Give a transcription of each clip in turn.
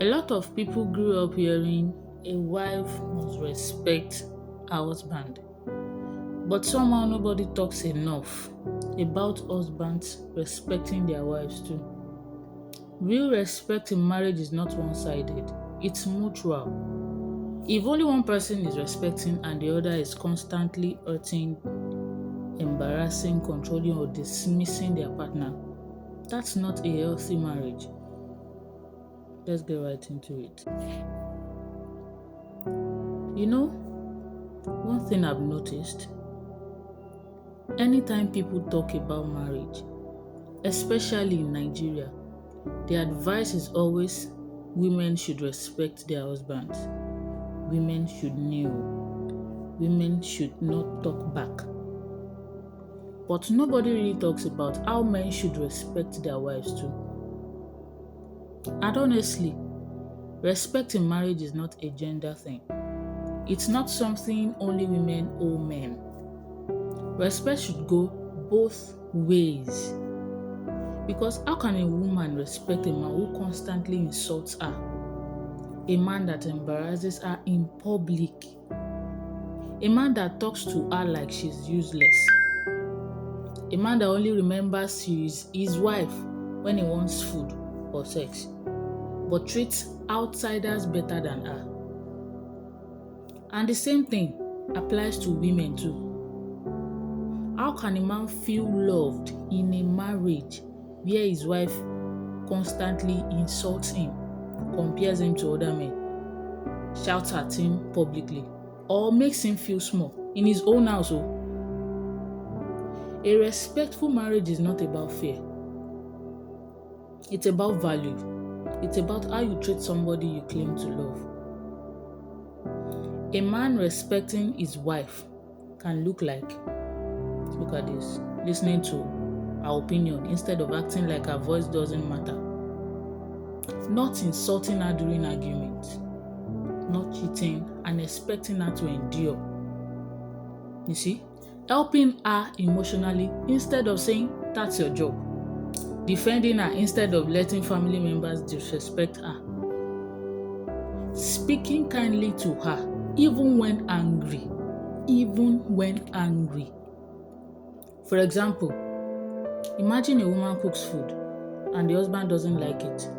A lot of people grew up hearing a wife must respect her husband, but somehow nobody talks enough about husbands respecting their wives too. Real respect in marriage is not one sided, it's mutual. If only one person is respecting and the other is constantly hurting, embarrassing, controlling, or dismissing their partner, that's not a healthy marriage. Let's get right into it. You know, one thing I've noticed anytime people talk about marriage, especially in Nigeria, the advice is always women should respect their husbands, women should kneel, women should not talk back. But nobody really talks about how men should respect their wives too. And honestly, respect in marriage is not a gender thing. It's not something only women owe men. Respect should go both ways. Because how can a woman respect a man who constantly insults her? A man that embarrasses her in public? A man that talks to her like she's useless? A man that only remembers she's his wife when he wants food or sex, but treats outsiders better than her? And the same thing applies to women too. How can a man feel loved in a marriage where his wife constantly insults him, compares him to other men, shouts at him publicly, or makes him feel small in his own house? A respectful marriage is not about fear. It's about value. It's about how you treat somebody you claim to love. A man respecting his wife can look like, look at this, listening to her opinion instead of acting like her voice doesn't matter. Not insulting her during arguments, not cheating and expecting her to endure. You see, helping her emotionally instead of saying that's your job. Defending her instead of letting family members disrespect her. Speaking kindly to her even when angry. Even when angry. For example, imagine a woman cooks food and the husband doesn't like it.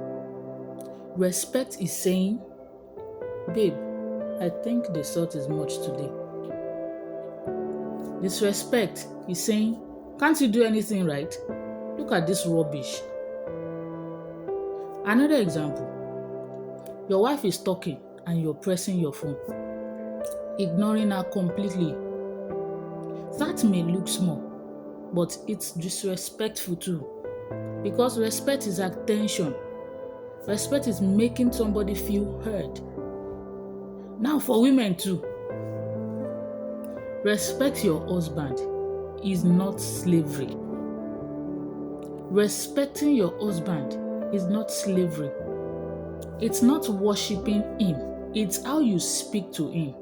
Respect is saying, babe, I think the salt is much today. Disrespect is saying, can't you do anything right? Look at this rubbish. Another example, your wife is talking and you're pressing your phone, ignoring her completely. That may look small, but it's disrespectful too. Because respect is attention. Respect is making somebody feel heard. Now for women too. Respect your husband is not slavery. Respecting your husband is not slavery. It's not worshiping him. It's how you speak to him,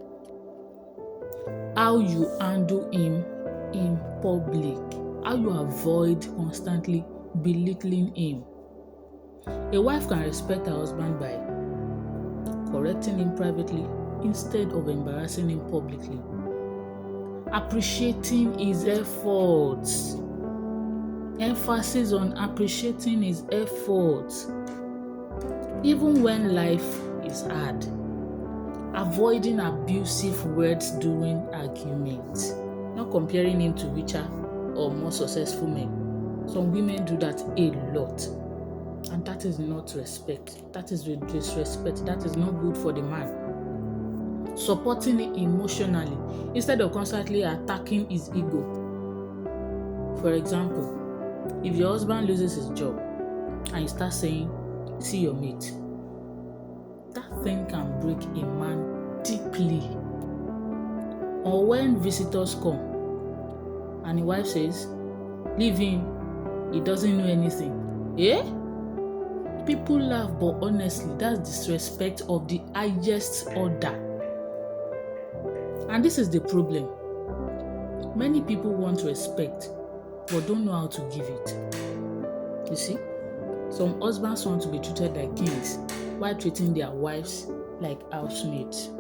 how you handle him in public, how you avoid constantly belittling him. A wife can respect her husband by correcting him privately instead of embarrassing him publicly. Appreciating his efforts. Emphasis on appreciating his efforts. Even when life is hard. Avoiding abusive words during arguments. Not comparing him to richer or more successful men. Some women do that a lot. And that is not respect. That is disrespect. That is not good for the man. Supporting him emotionally instead of constantly attacking his ego. For example, if your husband loses his job and you start saying, see your mate, that thing can break a man deeply. Or when visitors come and the wife says, leave him, he doesn't know anything. Eh? People laugh, but honestly, that's disrespect of the highest order. And this is the problem. Many people want respect, but don't know how to give it. You see, some husbands want to be treated like kings, while treating their wives like housemates.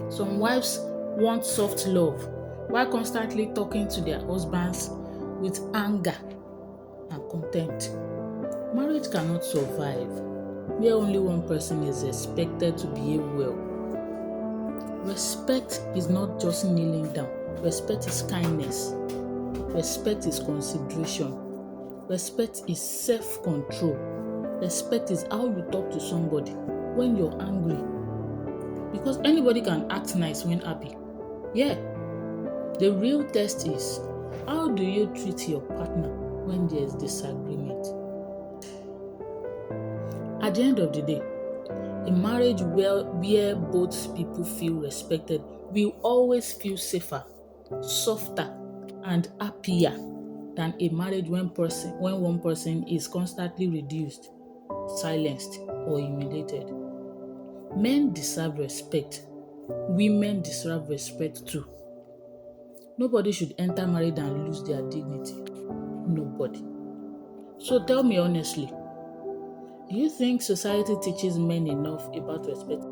Some wives want soft love while constantly talking to their husbands with anger and contempt. Marriage cannot survive where only one person is expected to behave well. Respect is not just kneeling down. Respect is kindness. Respect is consideration. Respect is self-control. Respect is how you talk to somebody when you're angry. Because anybody can act nice when happy. Yeah. The real test is, how do you treat your partner when there is disagreement? At the end of the day, a marriage where both people feel respected will always feel safer, softer, and happier than a marriage when one person is constantly reduced, silenced, or humiliated. Men deserve respect. Women deserve respect too. Nobody should enter marriage and lose their dignity. Nobody. So tell me honestly, do you think society teaches men enough about respect?